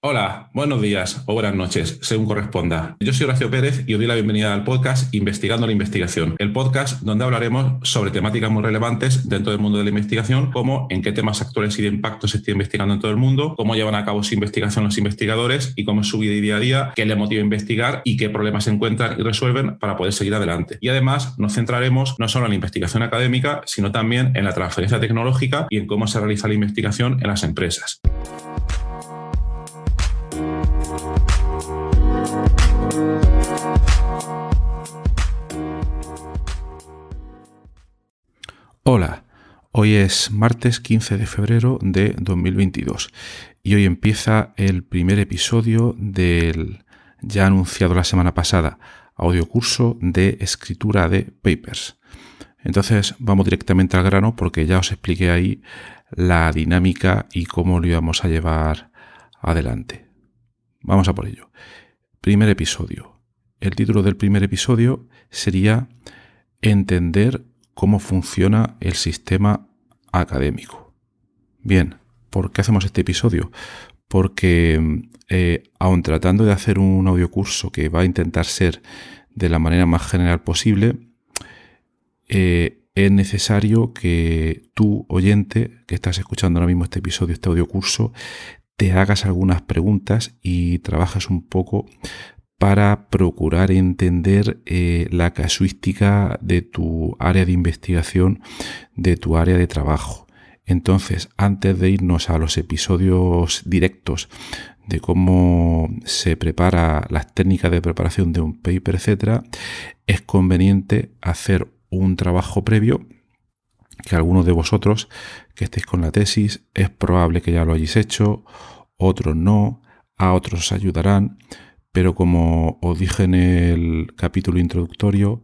Hola, buenos días o buenas noches, según corresponda. Yo soy Horacio Pérez y os doy la bienvenida al podcast Investigando la Investigación, el podcast donde hablaremos sobre temáticas muy relevantes dentro del mundo de la investigación, como en qué temas actuales y de impacto se está investigando en todo el mundo, cómo llevan a cabo su investigación los investigadores y cómo es su vida y día a día, qué les motiva a investigar y qué problemas encuentran y resuelven para poder seguir adelante. Y además nos centraremos no solo en la investigación académica, sino también en la transferencia tecnológica y en cómo se realiza la investigación en las empresas. Hola, hoy es martes 15 de febrero de 2022 y hoy empieza el primer episodio del ya anunciado la semana pasada audiocurso de escritura de papers. Entonces vamos directamente al grano porque ya os expliqué ahí la dinámica y cómo lo íbamos a llevar adelante. Vamos a por ello. Primer episodio. El título del primer episodio sería Entender cómo funciona el sistema académico. Bien, ¿por qué hacemos este episodio? Porque aun tratando de hacer un audiocurso que va a intentar ser de la manera más general posible, es necesario que tú, oyente, que estás escuchando ahora mismo este episodio, este audiocurso, te hagas algunas preguntas y trabajes un poco para procurar entender la casuística de tu área de investigación, de tu área de trabajo. Entonces, antes de irnos a los episodios directos de cómo se prepara las técnicas de preparación de un paper, etcétera, es conveniente hacer un trabajo previo que algunos de vosotros que estéis con la tesis es probable que ya lo hayáis hecho, otros no, a otros os ayudarán. Pero como os dije en el capítulo introductorio,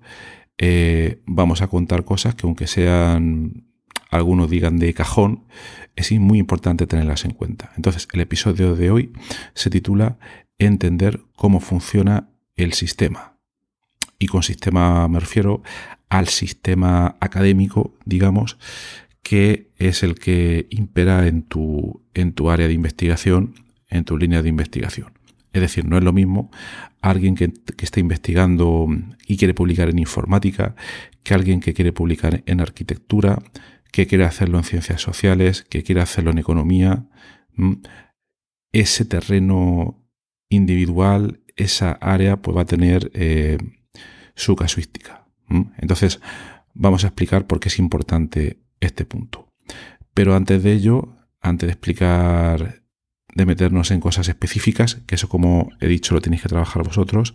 vamos a contar cosas que aunque sean, algunos digan de cajón, es muy importante tenerlas en cuenta. Entonces, el episodio de hoy se titula Entender cómo funciona el sistema. Y con sistema me refiero al sistema académico, digamos, que es el que impera en tu área de investigación, en tu línea de investigación. Es decir, no es lo mismo alguien que está investigando y quiere publicar en informática que alguien que quiere publicar en arquitectura, que quiere hacerlo en ciencias sociales, que quiere hacerlo en economía. Ese terreno individual, esa área, pues va a tener su casuística. Entonces, vamos a explicar por qué es importante este punto. Pero antes de ello, antes de explicar, de meternos en cosas específicas, que eso, como he dicho, lo tenéis que trabajar vosotros,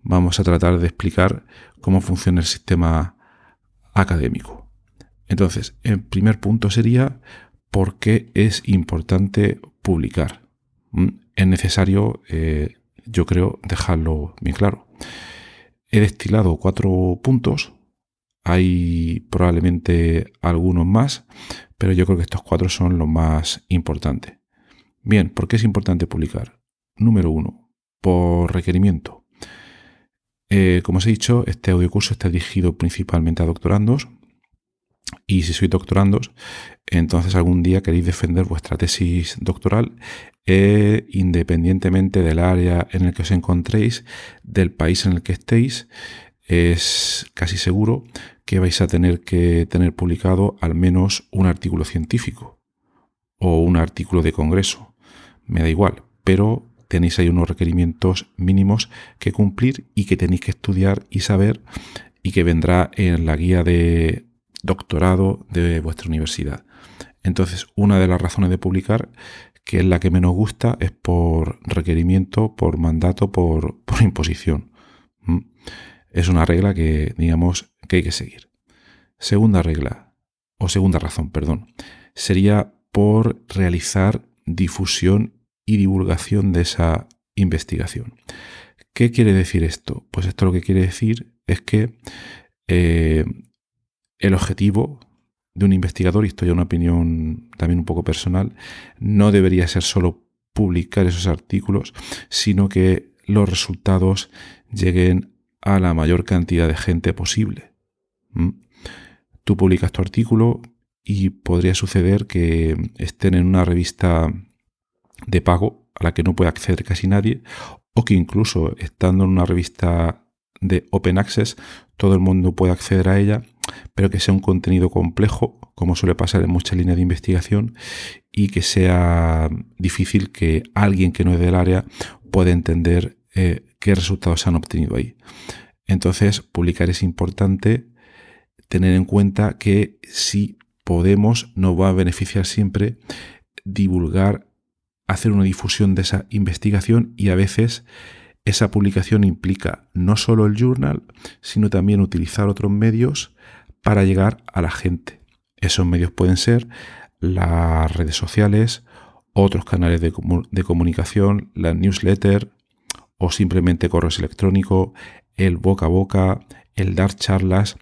vamos a tratar de explicar cómo funciona el sistema académico. Entonces, el primer punto sería por qué es importante publicar. Es necesario, yo creo, dejarlo bien claro. He destilado 4 puntos. Hay probablemente algunos más, pero yo creo que estos 4 son los más importantes. Bien, ¿por qué es importante publicar? Número 1, por requerimiento. Como os he dicho, este audiocurso está dirigido principalmente a doctorandos. Y si sois doctorandos, entonces algún día queréis defender vuestra tesis doctoral, independientemente del área en el que os encontréis, del país en el que estéis, es casi seguro que vais a tener que tener publicado al menos un artículo científico o un artículo de congreso. Me da igual, pero tenéis ahí unos requerimientos mínimos que cumplir y que tenéis que estudiar y saber, y que vendrá en la guía de doctorado de vuestra universidad. Entonces, una de las razones de publicar, que es la que menos gusta, es por requerimiento, por mandato, por imposición. Es una regla que, digamos, que hay que seguir. Segunda regla, o segunda razón, perdón, sería por realizar difusión y divulgación de esa investigación. ¿Qué quiere decir esto? Pues esto lo que quiere decir es que el objetivo de un investigador, y esto ya es una opinión también un poco personal, no debería ser solo publicar esos artículos, sino que los resultados lleguen a la mayor cantidad de gente posible. Tú publicas tu artículo y podría suceder que estén en una revista de pago, a la que no puede acceder casi nadie, o que incluso estando en una revista de Open Access todo el mundo puede acceder a ella, pero que sea un contenido complejo, como suele pasar en muchas líneas de investigación, y que sea difícil que alguien que no es del área pueda entender qué resultados se han obtenido ahí. Entonces, publicar es importante, tener en cuenta que si podemos, nos va a beneficiar siempre divulgar, hacer una difusión de esa investigación, y a veces esa publicación implica no solo el journal, sino también utilizar otros medios para llegar a la gente. Esos medios pueden ser las redes sociales, otros canales de comunicación, la newsletter o simplemente correos electrónicos, el boca a boca, el dar charlas.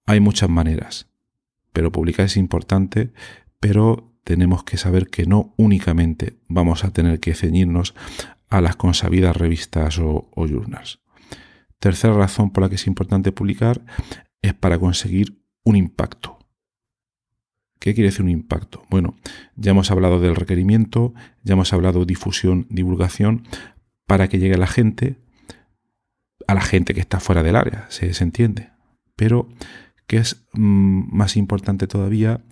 Hay muchas maneras, pero publicar es importante, pero tenemos que saber que no únicamente vamos a tener que ceñirnos a las consabidas revistas o journals. Tercera razón por la que es importante publicar es para conseguir un impacto. ¿Qué quiere decir un impacto? Bueno, ya hemos hablado del requerimiento, ya hemos hablado de difusión, divulgación, para que llegue a la gente que está fuera del área, se entiende. Pero que es más importante todavía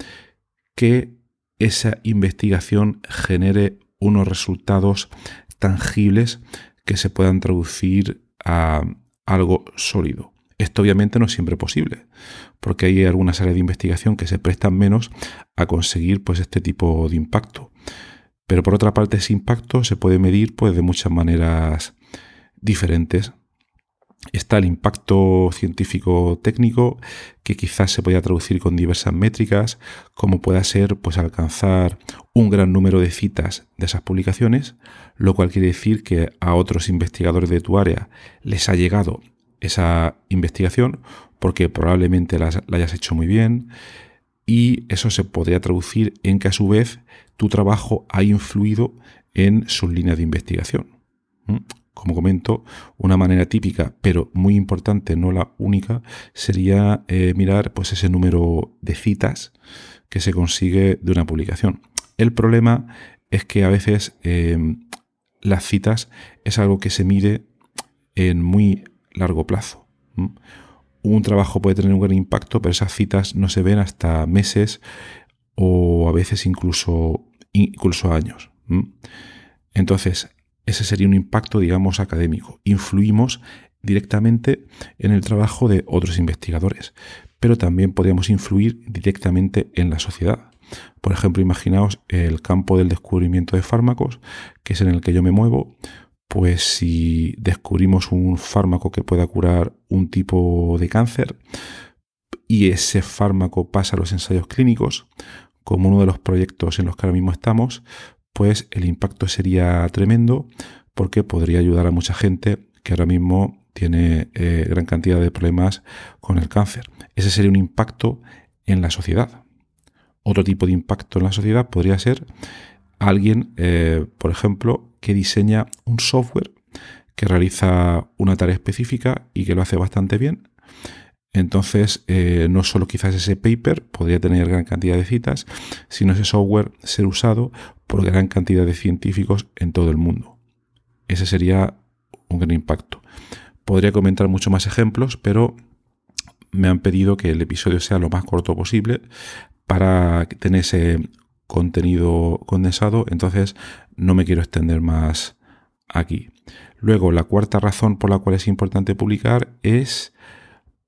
que esa investigación genere unos resultados tangibles que se puedan traducir a algo sólido. Esto obviamente no es siempre posible, porque hay algunas áreas de investigación que se prestan menos a conseguir pues este tipo de impacto. Pero por otra parte, ese impacto se puede medir pues de muchas maneras diferentes. Está el impacto científico técnico, que quizás se podría traducir con diversas métricas, como pueda ser pues alcanzar un gran número de citas de esas publicaciones, lo cual quiere decir que a otros investigadores de tu área les ha llegado esa investigación porque probablemente la hayas hecho muy bien, y eso se podría traducir en que a su vez tu trabajo ha influido en sus líneas de investigación. Como comento, una manera típica, pero muy importante, no la única, sería mirar pues ese número de citas que se consigue de una publicación. El problema es que a veces las citas es algo que se mide en muy largo plazo. Un trabajo puede tener un gran impacto, pero esas citas no se ven hasta meses o a veces incluso años. Entonces, ese sería un impacto, digamos, académico. Influimos directamente en el trabajo de otros investigadores, pero también podríamos influir directamente en la sociedad. Por ejemplo, imaginaos el campo del descubrimiento de fármacos, que es en el que yo me muevo. Pues si descubrimos un fármaco que pueda curar un tipo de cáncer y ese fármaco pasa a los ensayos clínicos, como uno de los proyectos en los que ahora mismo estamos, pues el impacto sería tremendo, porque podría ayudar a mucha gente que ahora mismo tiene gran cantidad de problemas con el cáncer. Ese sería un impacto en la sociedad. Otro tipo de impacto en la sociedad podría ser alguien, por ejemplo, que diseña un software que realiza una tarea específica y que lo hace bastante bien. Entonces, no solo quizás ese paper podría tener gran cantidad de citas, sino ese software ser usado por gran cantidad de científicos en todo el mundo. Ese sería un gran impacto. Podría comentar muchos más ejemplos, pero me han pedido que el episodio sea lo más corto posible para tener ese contenido condensado, entonces no me quiero extender más aquí. Luego, la cuarta razón por la cual es importante publicar es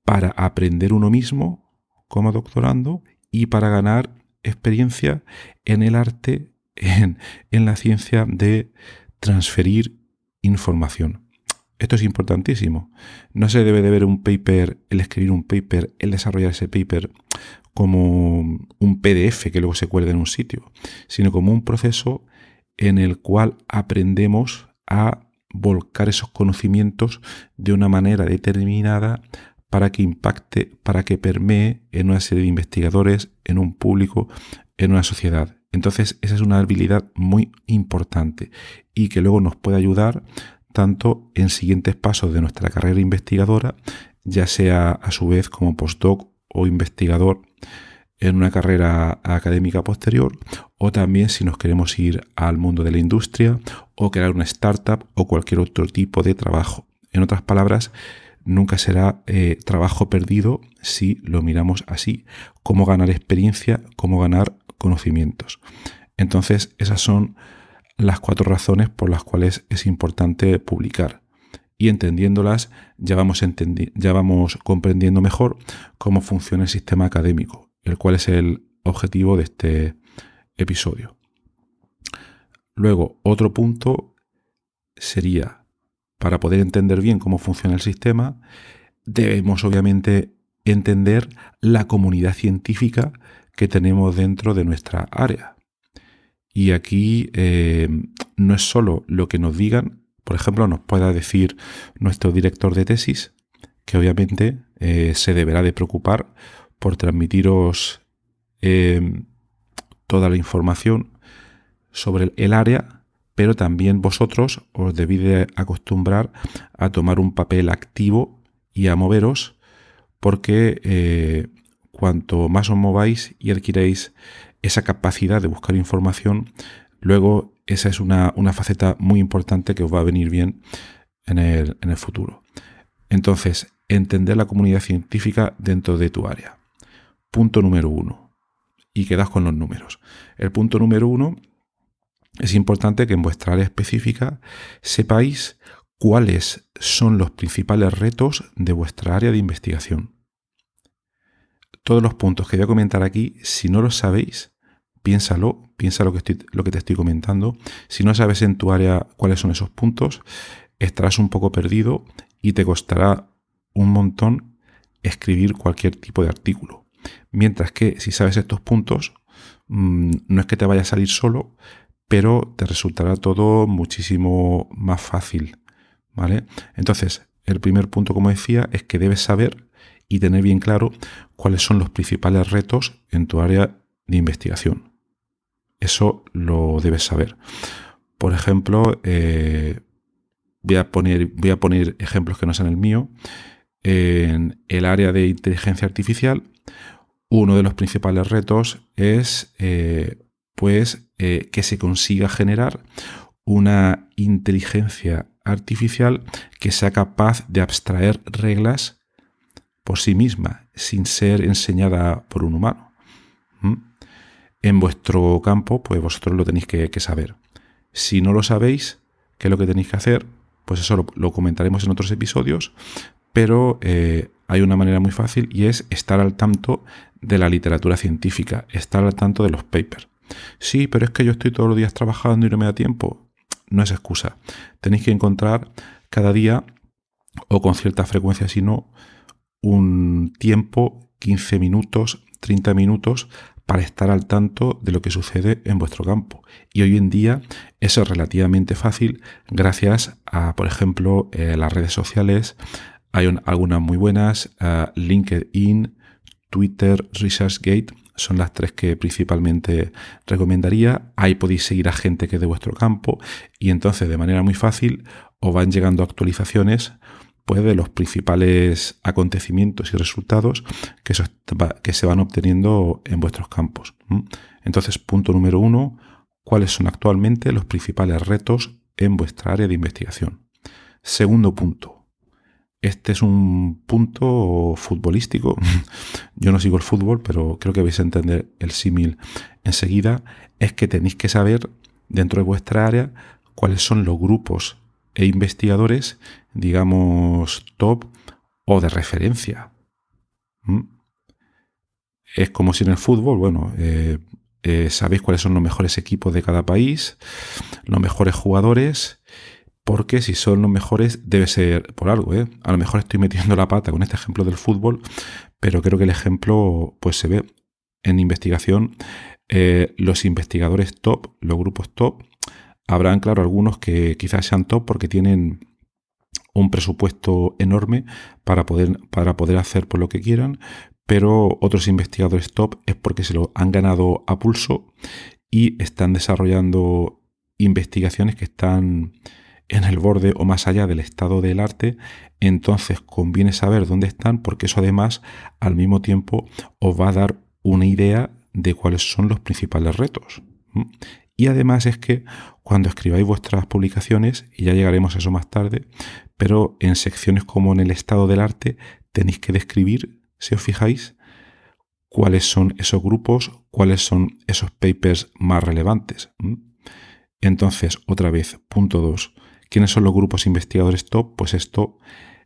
para aprender uno mismo como doctorando y para ganar experiencia en el arte, en la ciencia de transferir información. Esto es importantísimo. No se debe de ver un paper, el escribir un paper, el desarrollar ese paper como un PDF que luego se cuelga en un sitio, sino como un proceso en el cual aprendemos a volcar esos conocimientos de una manera determinada para que impacte, para que permee en una serie de investigadores, en un público, en una sociedad. Entonces, esa es una habilidad muy importante y que luego nos puede ayudar tanto en siguientes pasos de nuestra carrera investigadora, ya sea a su vez como postdoc o investigador en una carrera académica posterior, o también si nos queremos ir al mundo de la industria o crear una startup o cualquier otro tipo de trabajo. En otras palabras, nunca será trabajo perdido si lo miramos así. Cómo ganar experiencia, cómo ganar conocimientos. Entonces, esas son las 4 razones por las cuales es importante publicar. Y entendiéndolas, ya vamos comprendiendo mejor cómo funciona el sistema académico, el cual es el objetivo de este episodio. Luego, otro punto sería, para poder entender bien cómo funciona el sistema, debemos obviamente entender la comunidad científica que tenemos dentro de nuestra área. Y aquí no es solo lo que nos digan. Por ejemplo, nos pueda decir nuestro director de tesis, que obviamente se deberá de preocupar por transmitiros toda la información sobre el área, pero también vosotros os debéis de acostumbrar a tomar un papel activo y a moveros, porque cuanto más os mováis y adquiréis esa capacidad de buscar información, luego esa es una faceta muy importante que os va a venir bien en el futuro. Entonces, entender la comunidad científica dentro de tu área. Punto número 1. Y quedad con los números. El punto número 1, es importante que en vuestra área específica sepáis cuáles son los principales retos de vuestra área de investigación. Todos los puntos que voy a comentar aquí, si no los sabéis, piensa lo que te estoy comentando. Si no sabes en tu área cuáles son esos puntos, estarás un poco perdido y te costará un montón escribir cualquier tipo de artículo. Mientras que si sabes estos puntos, no es que te vaya a salir solo, pero te resultará todo muchísimo más fácil, ¿vale? Entonces, el primer punto, como decía, es que debes saber y tener bien claro cuáles son los principales retos en tu área de investigación. Eso lo debes saber. Por ejemplo, voy a poner ejemplos que no sean el mío. En el área de inteligencia artificial, uno de los principales retos es que se consiga generar una inteligencia artificial que sea capaz de abstraer reglas por sí misma, sin ser enseñada por un humano. En vuestro campo, pues vosotros lo tenéis que saber. Si no lo sabéis, ¿qué es lo que tenéis que hacer? Pues eso lo comentaremos en otros episodios, pero hay una manera muy fácil y es estar al tanto de la literatura científica, estar al tanto de los papers. Sí, pero es que yo estoy todos los días trabajando y no me da tiempo. No es excusa. Tenéis que encontrar cada día, o con cierta frecuencia si no, un tiempo, 15 minutos, 30 minutos, para estar al tanto de lo que sucede en vuestro campo. Y hoy en día eso es relativamente fácil gracias a, por ejemplo, las redes sociales. Hay algunas muy buenas, LinkedIn, Twitter, ResearchGate, son las 3 que principalmente recomendaría. Ahí podéis seguir a gente que es de vuestro campo y entonces de manera muy fácil os van llegando actualizaciones pues, de los principales acontecimientos y resultados que se van obteniendo en vuestros campos. Entonces, punto número 1, ¿cuáles son actualmente los principales retos en vuestra área de investigación? Segundo punto. Este es un punto futbolístico. Yo no sigo el fútbol, pero creo que vais a entender el símil enseguida. Es que tenéis que saber dentro de vuestra área cuáles son los grupos e investigadores, digamos, top o de referencia. Es como si en el fútbol, bueno, sabéis cuáles son los mejores equipos de cada país, los mejores jugadores. Porque si son los mejores debe ser por algo, ¿eh? A lo mejor estoy metiendo la pata con este ejemplo del fútbol, pero creo que el ejemplo pues se ve en investigación. Los investigadores top, los grupos top, habrán, claro, algunos que quizás sean top porque tienen un presupuesto enorme para poder hacer por lo que quieran, pero otros investigadores top es porque se lo han ganado a pulso y están desarrollando investigaciones que están en el borde o más allá del estado del arte. Entonces conviene saber dónde están porque eso además al mismo tiempo os va a dar una idea de cuáles son los principales retos. Y además es que cuando escribáis vuestras publicaciones, y ya llegaremos a eso más tarde, pero en secciones como en el estado del arte tenéis que describir, si os fijáis, cuáles son esos grupos, cuáles son esos papers más relevantes. Entonces, otra vez, punto 2. ¿Quiénes son los grupos investigadores top? Pues esto,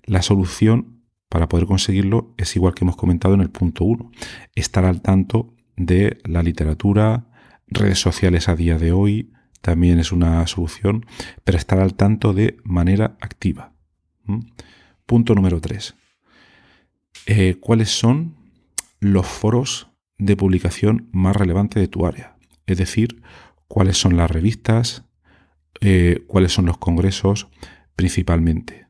la solución para poder conseguirlo es igual que hemos comentado en el punto 1. Estar al tanto de la literatura, redes sociales a día de hoy también es una solución, pero estar al tanto de manera activa. Punto número 3. ¿Cuáles son los foros de publicación más relevantes de tu área? Es decir, cuáles son las revistas, cuáles son los congresos principalmente,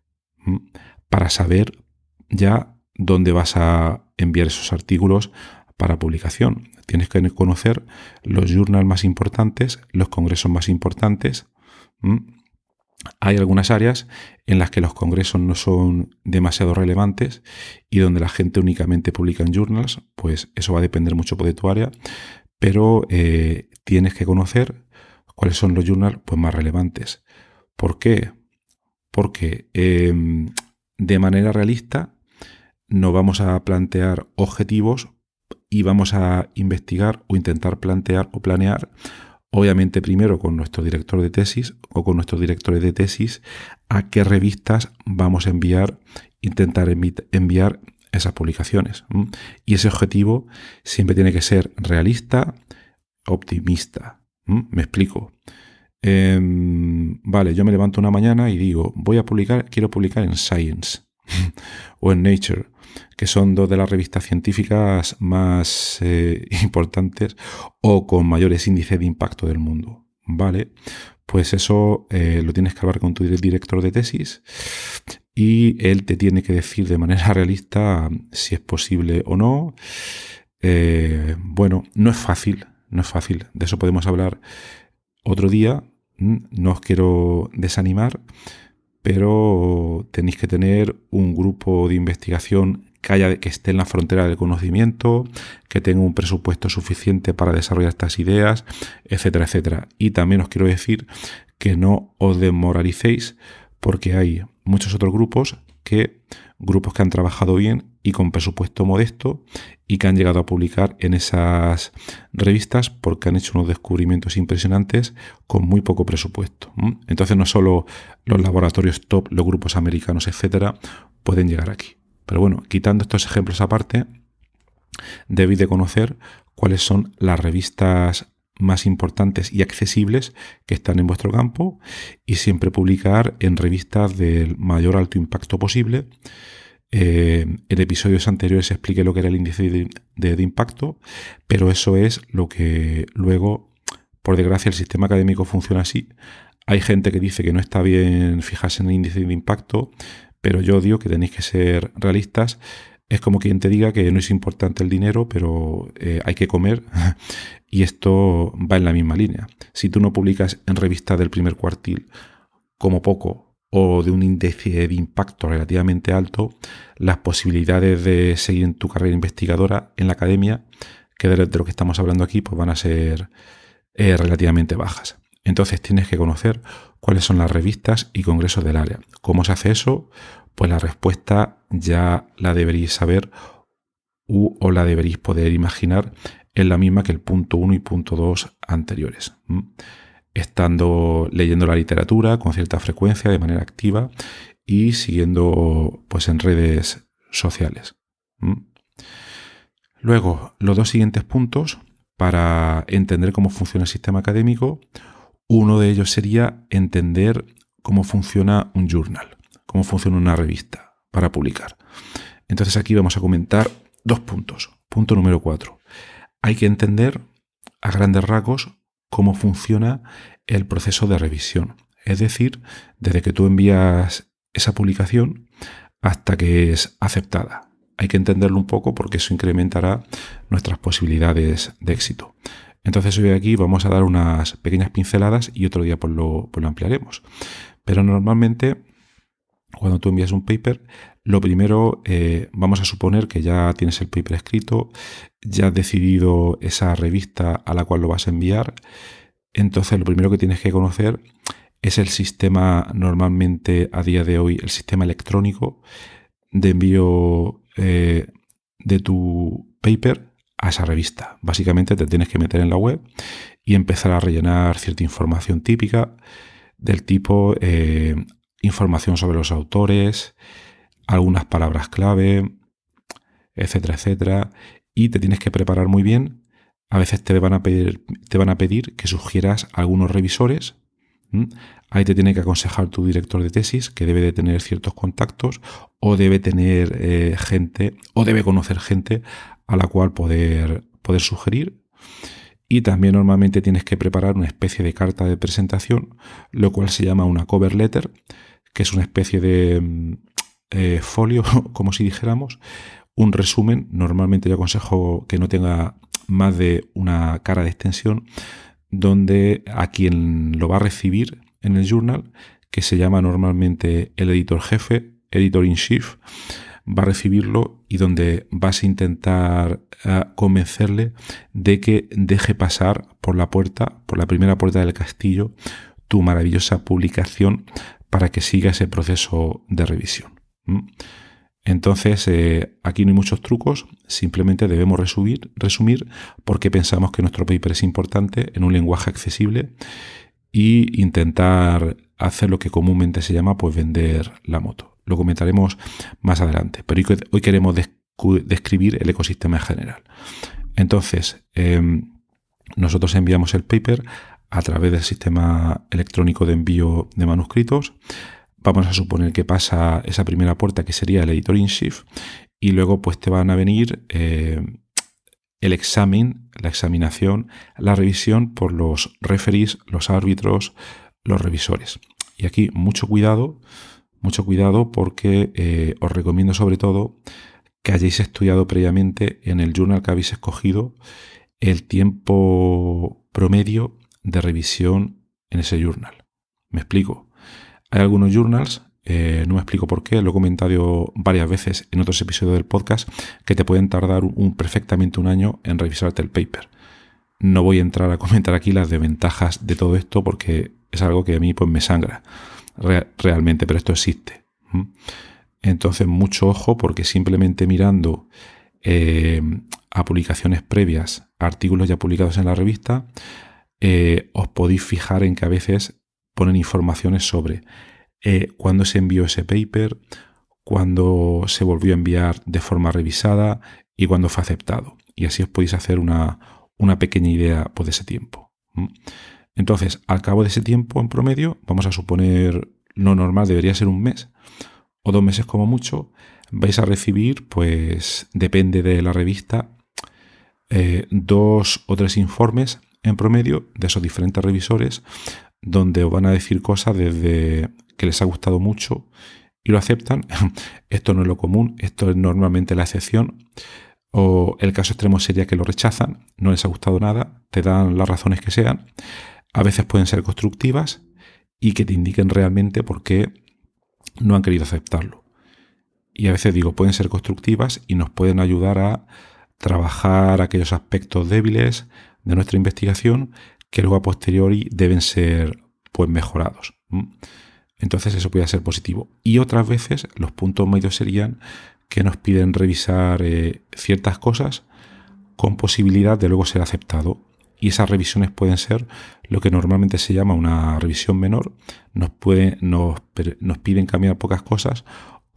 para saber ya dónde vas a enviar esos artículos para publicación. Tienes que conocer los journals más importantes, los congresos más importantes. Hay algunas áreas en las que los congresos no son demasiado relevantes y donde la gente únicamente publica en journals, pues eso va a depender mucho de tu área, pero tienes que conocer cuáles son los journals pues, más relevantes. ¿Por qué? Porque de manera realista nos vamos a plantear objetivos y vamos a investigar o intentar plantear o planear, obviamente primero con nuestro director de tesis o con nuestros directores de tesis, a qué revistas vamos a intentar enviar esas publicaciones. Y ese objetivo siempre tiene que ser realista, optimista. Me explico. Vale, yo me levanto una mañana y digo, quiero publicar en Science o en Nature, que son dos de las revistas científicas más importantes o con mayores índices de impacto del mundo. Vale, pues eso lo tienes que hablar con tu director de tesis y él te tiene que decir de manera realista si es posible o no. Bueno, no es fácil, de eso podemos hablar otro día. No os quiero desanimar, pero tenéis que tener un grupo de investigación que esté en la frontera del conocimiento, que tenga un presupuesto suficiente para desarrollar estas ideas, etcétera, etcétera. Y también os quiero decir que no os desmoralicéis porque hay muchos otros grupos que han trabajado bien y con presupuesto modesto y que han llegado a publicar en esas revistas porque han hecho unos descubrimientos impresionantes con muy poco presupuesto. Entonces no solo los laboratorios top, los grupos americanos, etcétera, pueden llegar aquí. Pero bueno, quitando estos ejemplos aparte, debéis de conocer cuáles son las revistas más importantes y accesibles que están en vuestro campo y siempre publicar en revistas del mayor alto impacto posible. En episodios anteriores expliqué lo que era el índice de impacto, pero eso es lo que luego, por desgracia, el sistema académico funciona así. Hay gente que dice que no está bien fijarse en el índice de impacto, pero yo digo que tenéis que ser realistas. Es como quien te diga que no es importante el dinero, pero hay que comer y esto va en la misma línea. Si tú no publicas en revistas del primer cuartil como poco o de un índice de impacto relativamente alto, las posibilidades de seguir en tu carrera investigadora en la academia, que de lo que estamos hablando aquí, pues van a ser relativamente bajas. Entonces tienes que conocer cuáles son las revistas y congresos del área. ¿Cómo se hace eso? Pues la respuesta ya la deberéis saber o la deberéis poder imaginar, es la misma que el punto 1 y punto 2 anteriores. Leyendo la literatura con cierta frecuencia, de manera activa y siguiendo pues en redes sociales. Luego, los dos siguientes puntos para entender cómo funciona el sistema académico. Uno de ellos sería entender cómo funciona un journal, cómo funciona una revista para publicar. Entonces aquí vamos a comentar dos puntos. Punto número 4. Hay que entender a grandes rasgos cómo funciona el proceso de revisión. Es decir, desde que tú envías esa publicación hasta que es aceptada. Hay que entenderlo un poco porque eso incrementará nuestras posibilidades de éxito. Entonces hoy aquí vamos a dar unas pequeñas pinceladas y otro día pues lo ampliaremos. Pero normalmente cuando tú envías un paper, Lo primero, vamos a suponer que ya tienes el paper escrito, ya has decidido esa revista a la cual lo vas a enviar. Entonces, lo primero que tienes que conocer es el sistema, normalmente a día de hoy, el sistema electrónico de envío de tu paper a esa revista. Básicamente te tienes que meter en la web y empezar a rellenar cierta información típica del tipo información sobre los autores, algunas palabras clave, etcétera, etcétera. Y te tienes que preparar muy bien. A veces te van a pedir que sugieras algunos revisores. Ahí te tiene que aconsejar tu director de tesis, que debe de tener ciertos contactos o debe tener gente o debe conocer gente a la cual poder sugerir. Y también normalmente tienes que preparar una especie de carta de presentación, lo cual se llama una cover letter, que es una especie de folio, como si dijéramos, un resumen. Normalmente yo aconsejo que no tenga más de una cara de extensión, donde a quien lo va a recibir en el journal, que se llama normalmente el editor jefe, editor in chief, va a recibirlo y donde vas a intentar convencerle de que deje pasar por la primera puerta del castillo, tu maravillosa publicación para que siga ese proceso de revisión. Entonces, aquí no hay muchos trucos, simplemente debemos resumir porque pensamos que nuestro paper es importante en un lenguaje accesible y intentar hacer lo que comúnmente se llama pues vender la moto. Lo comentaremos más adelante, pero hoy queremos describir el ecosistema en general. Entonces, nosotros enviamos el paper a través del sistema electrónico de envío de manuscritos. Vamos a suponer que pasa esa primera puerta, que sería el editor in chief, y luego pues te van a venir el examen, la examinación, la revisión por los referees, los árbitros, los revisores. Y aquí mucho cuidado porque os recomiendo sobre todo que hayáis estudiado previamente en el journal que habéis escogido el tiempo promedio de revisión en ese journal. Me explico. Hay algunos journals, no me explico por qué, lo he comentado varias veces en otros episodios del podcast, que te pueden tardar perfectamente un año en revisarte el paper. No voy a entrar a comentar aquí las desventajas de todo esto porque es algo que a mí pues me sangra realmente, pero esto existe. Entonces, mucho ojo porque simplemente mirando a publicaciones previas, artículos ya publicados en la revista, os podéis fijar en que a veces ponen informaciones sobre cuándo se envió ese paper, cuándo se volvió a enviar de forma revisada y cuándo fue aceptado. Y así os podéis hacer una pequeña idea pues, de ese tiempo. Entonces, al cabo de ese tiempo en promedio, vamos a suponer lo normal debería ser un mes o 2 meses como mucho, vais a recibir, pues depende de la revista, 2 o 3 informes en promedio de esos diferentes revisores, donde os van a decir cosas desde que les ha gustado mucho y lo aceptan. Esto no es lo común, esto es normalmente la excepción. O el caso extremo sería que lo rechazan, no les ha gustado nada, te dan las razones que sean. A veces pueden ser constructivas y que te indiquen realmente por qué no han querido aceptarlo. Y a veces pueden ser constructivas y nos pueden ayudar a trabajar aquellos aspectos débiles de nuestra investigación que luego a posteriori deben ser pues mejorados. Entonces eso puede ser positivo. Y otras veces los puntos medios serían que nos piden revisar ciertas cosas con posibilidad de luego ser aceptado. Y esas revisiones pueden ser lo que normalmente se llama una revisión menor. Nos piden cambiar pocas cosas,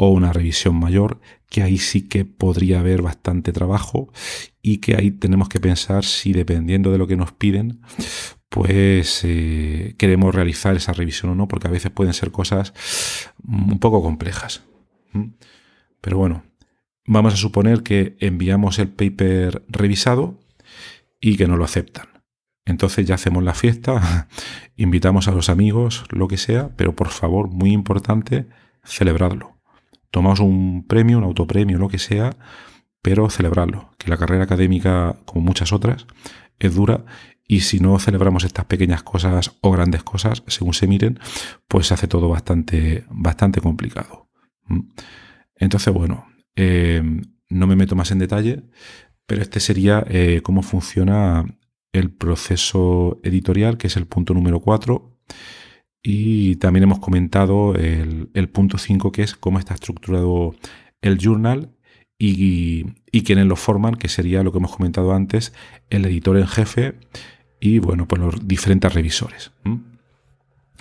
o una revisión mayor, que ahí sí que podría haber bastante trabajo y que ahí tenemos que pensar si, dependiendo de lo que nos piden, pues queremos realizar esa revisión o no, porque a veces pueden ser cosas un poco complejas. Pero bueno, vamos a suponer que enviamos el paper revisado y que no lo aceptan. Entonces ya hacemos la fiesta, invitamos a los amigos, lo que sea, pero por favor, muy importante, celebradlo. Tomaos un premio, un autopremio, lo que sea, pero celebradlo. Que la carrera académica, como muchas otras, es dura, y si no celebramos estas pequeñas cosas o grandes cosas, según se miren, pues se hace todo bastante complicado. Entonces, bueno, no me meto más en detalle, pero este sería cómo funciona el proceso editorial, que es el punto número 4. Y también hemos comentado el punto 5, que es cómo está estructurado el journal y quiénes lo forman, que sería lo que hemos comentado antes, el editor en jefe y, bueno, pues los diferentes revisores.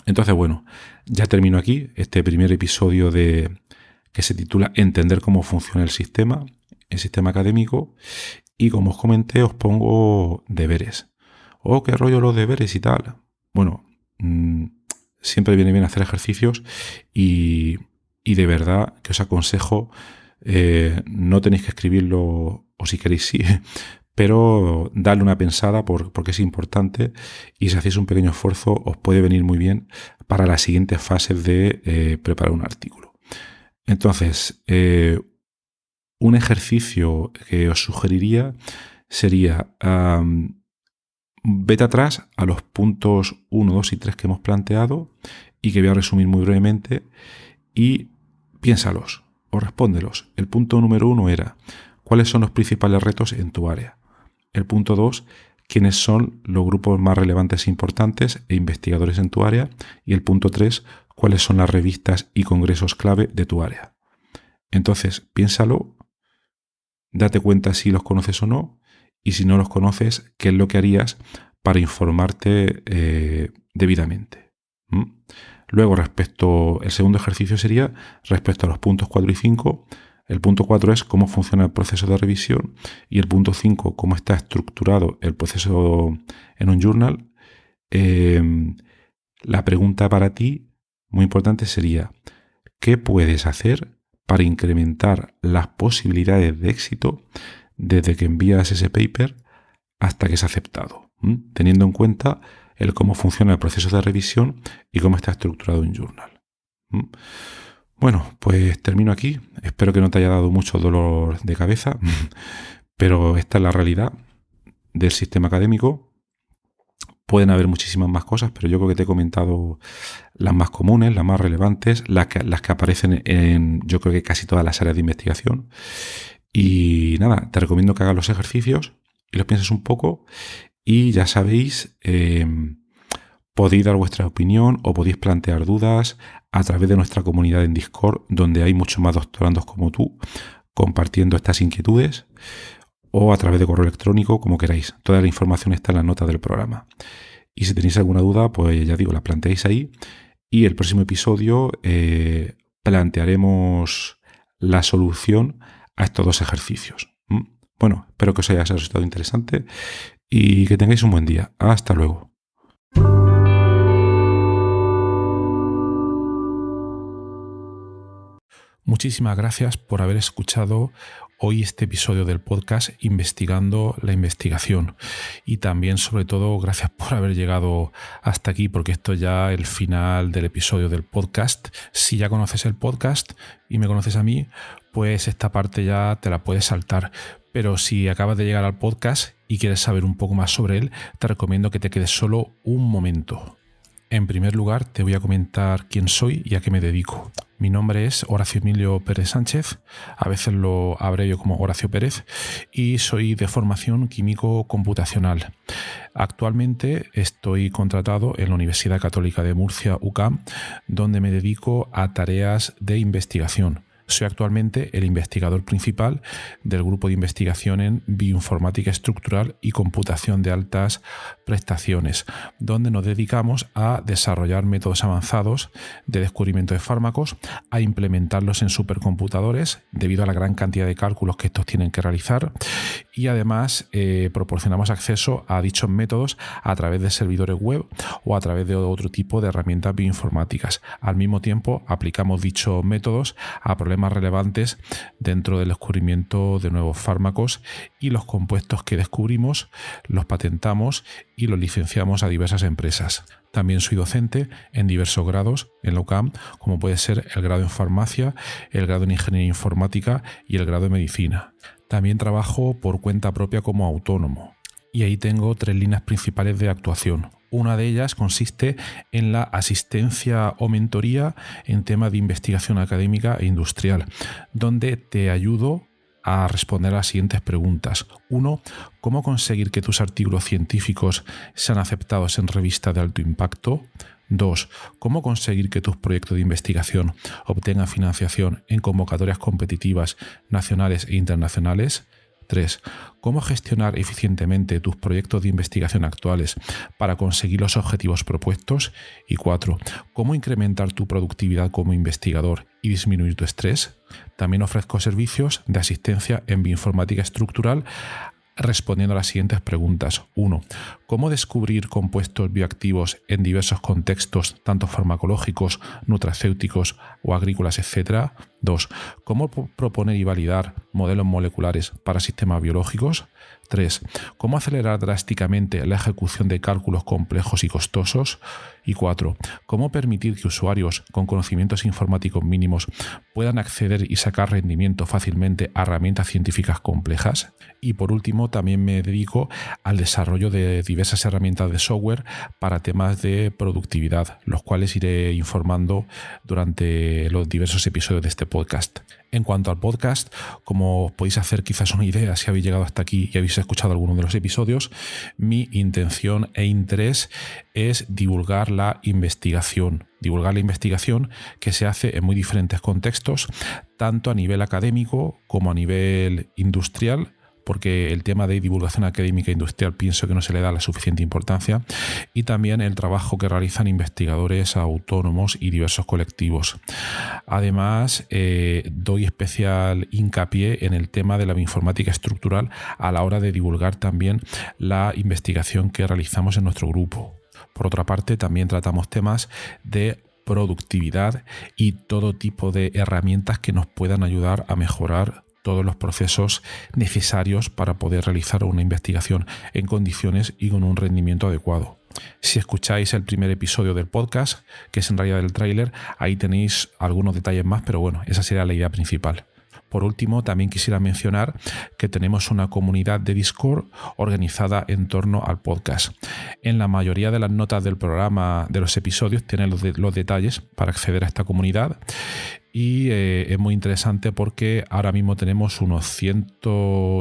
Entonces, bueno, ya termino aquí este primer episodio que se titula Entender cómo funciona el sistema académico, y como os comenté, os pongo deberes. Oh, qué rollo los deberes y tal. Bueno, siempre viene bien hacer ejercicios y de verdad que os aconsejo, no tenéis que escribirlo, o si queréis sí, pero darle una pensada porque es importante, y si hacéis un pequeño esfuerzo os puede venir muy bien para las siguientes fases de preparar un artículo. Entonces, un ejercicio que os sugeriría sería vete atrás a los puntos 1, 2 y 3 que hemos planteado y que voy a resumir muy brevemente, y piénsalos o respóndelos. El punto número 1 era: ¿cuáles son los principales retos en tu área? El punto 2, ¿quiénes son los grupos más relevantes e importantes e investigadores en tu área? Y el punto 3, ¿cuáles son las revistas y congresos clave de tu área? Entonces, piénsalo, date cuenta si los conoces o no, y si no los conoces, ¿qué es lo que harías para informarte debidamente? Luego, el segundo ejercicio sería respecto a los puntos 4 y 5. El punto 4 es cómo funciona el proceso de revisión, y el punto 5, cómo está estructurado el proceso en un journal. La pregunta para ti, muy importante, sería: ¿qué puedes hacer para incrementar las posibilidades de éxito desde que envías ese paper hasta que es aceptado? Teniendo en cuenta el cómo funciona el proceso de revisión y cómo está estructurado un journal. Bueno, pues termino aquí. Espero que no te haya dado mucho dolor de cabeza, pero esta es la realidad del sistema académico. Pueden haber muchísimas más cosas, pero yo creo que te he comentado las más comunes, las más relevantes, las que aparecen en, yo creo que casi todas las áreas de investigación. Y nada, te recomiendo que hagas los ejercicios y los pienses un poco, y ya sabéis, podéis dar vuestra opinión o podéis plantear dudas a través de nuestra comunidad en Discord, donde hay muchos más doctorandos como tú compartiendo estas inquietudes, o a través de correo electrónico, como queráis. Toda la información está en las notas del programa. Y si tenéis alguna duda, pues ya digo, la planteáis ahí, y el próximo episodio plantearemos la solución a estos dos ejercicios. Bueno, espero que os haya resultado interesante y que tengáis un buen día. Hasta luego. Muchísimas gracias por haber escuchado hoy este episodio del podcast Investigando la Investigación, y también, sobre todo, gracias por haber llegado hasta aquí, porque esto es ya el final del episodio del podcast. Si ya conoces el podcast y me conoces a mí, pues esta parte ya te la puedes saltar, pero si acabas de llegar al podcast y quieres saber un poco más sobre él, te recomiendo que te quedes solo un momento. En primer lugar, te voy a comentar quién soy y a qué me dedico. Mi nombre es Horacio Emilio Pérez Sánchez, a veces lo abrevio como Horacio Pérez, y soy de formación químico computacional. Actualmente estoy contratado en la Universidad Católica de Murcia, UCAM, donde me dedico a tareas de investigación. Soy actualmente el investigador principal del grupo de investigación en bioinformática estructural y computación de altas prestaciones, donde nos dedicamos a desarrollar métodos avanzados de descubrimiento de fármacos, a implementarlos en supercomputadores debido a la gran cantidad de cálculos que estos tienen que realizar, y además proporcionamos acceso a dichos métodos a través de servidores web o a través de otro tipo de herramientas bioinformáticas. Al mismo tiempo, aplicamos dichos métodos a problemas relevantes dentro del descubrimiento de nuevos fármacos, y los compuestos que descubrimos los patentamos y los licenciamos a diversas empresas. También soy docente en diversos grados en la UCAM, como puede ser el grado en farmacia, el grado en ingeniería informática y el grado en medicina. También trabajo por cuenta propia como autónomo, y ahí tengo 3 líneas principales de actuación. Una de ellas consiste en la asistencia o mentoría en temas de investigación académica e industrial, donde te ayudo a responder a las siguientes preguntas. 1. ¿Cómo conseguir que tus artículos científicos sean aceptados en revistas de alto impacto? 2. ¿Cómo conseguir que tus proyectos de investigación obtengan financiación en convocatorias competitivas nacionales e internacionales? 3. ¿Cómo gestionar eficientemente tus proyectos de investigación actuales para conseguir los objetivos propuestos? Y 4. ¿Cómo incrementar tu productividad como investigador y disminuir tu estrés? También ofrezco servicios de asistencia en bioinformática estructural respondiendo a las siguientes preguntas. 1. ¿Cómo descubrir compuestos bioactivos en diversos contextos, tanto farmacológicos, nutracéuticos o agrícolas, etc.? 2. ¿Cómo proponer y validar modelos moleculares para sistemas biológicos? 3. ¿Cómo acelerar drásticamente la ejecución de cálculos complejos y costosos? Y 4. ¿Cómo permitir que usuarios con conocimientos informáticos mínimos puedan acceder y sacar rendimiento fácilmente a herramientas científicas complejas? Y por último, también me dedico al desarrollo de diversas herramientas de software para temas de productividad, los cuales iré informando durante los diversos episodios de este podcast. En cuanto al podcast, como os podéis hacer quizás una idea si habéis llegado hasta aquí y habéis escuchado alguno de los episodios, mi intención e interés es divulgar la investigación que se hace en muy diferentes contextos, tanto a nivel académico como a nivel industrial, porque el tema de divulgación académica e industrial pienso que no se le da la suficiente importancia, y también el trabajo que realizan investigadores autónomos y diversos colectivos. Además, doy especial hincapié en el tema de la bioinformática estructural a la hora de divulgar también la investigación que realizamos en nuestro grupo. Por otra parte, también tratamos temas de productividad y todo tipo de herramientas que nos puedan ayudar a mejorar todos los procesos necesarios para poder realizar una investigación en condiciones y con un rendimiento adecuado. Si escucháis el primer episodio del podcast, que es en realidad el tráiler, ahí tenéis algunos detalles más, pero bueno, esa sería la idea principal. Por último, también quisiera mencionar que tenemos una comunidad de Discord organizada en torno al podcast. En la mayoría de las notas del programa de los episodios tienen los detalles para acceder a esta comunidad. Y es muy interesante porque ahora mismo tenemos unos 100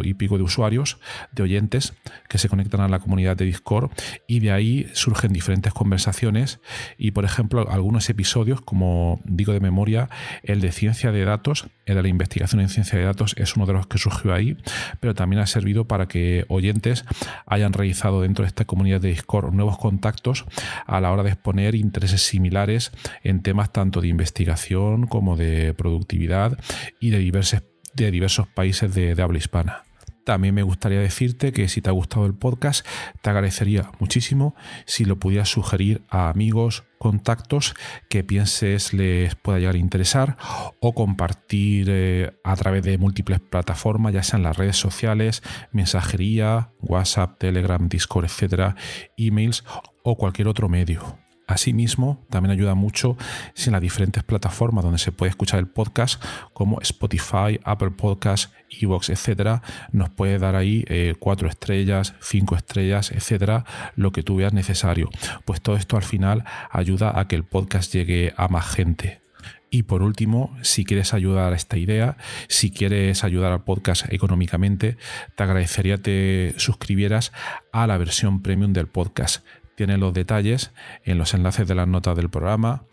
y pico de usuarios, de oyentes, que se conectan a la comunidad de Discord, y de ahí surgen diferentes conversaciones. Y por ejemplo, algunos episodios, como digo de memoria, el de ciencia de datos, el de la investigación en ciencia de datos, es uno de los que surgió ahí, pero también ha servido para que oyentes hayan realizado dentro de esta comunidad de Discord nuevos contactos a la hora de exponer intereses similares en temas tanto de investigación como de productividad y de diversos países de habla hispana. También me gustaría decirte que si te ha gustado el podcast, te agradecería muchísimo si lo pudieras sugerir a amigos, contactos que pienses les pueda llegar a interesar, o compartir a través de múltiples plataformas, ya sean las redes sociales, mensajería, WhatsApp, Telegram, Discord, etcétera, emails o cualquier otro medio. Asimismo, también ayuda mucho si en las diferentes plataformas donde se puede escuchar el podcast, como Spotify, Apple Podcasts, iVoox, etcétera, nos puede dar ahí 4 estrellas, 5 estrellas, etcétera, lo que tú veas necesario. Pues todo esto al final ayuda a que el podcast llegue a más gente. Y por último, si quieres ayudar a esta idea, si quieres ayudar al podcast económicamente, te agradecería te suscribieras a la versión premium del podcast. Tienes los detalles en los enlaces de las notas del programa,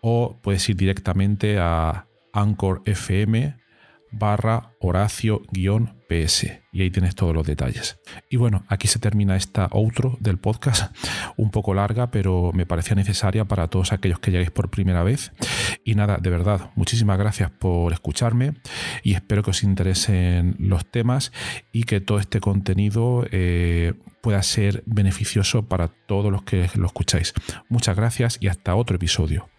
o puedes ir directamente a Anchor FM/Horacio-PS y ahí tienes todos los detalles. Y bueno, aquí se termina esta outro del podcast, un poco larga, pero me parecía necesaria para todos aquellos que lleguéis por primera vez. Y nada, de verdad, muchísimas gracias por escucharme y espero que os interesen los temas y que todo este contenido pueda ser beneficioso para todos los que lo escucháis. Muchas gracias y hasta otro episodio.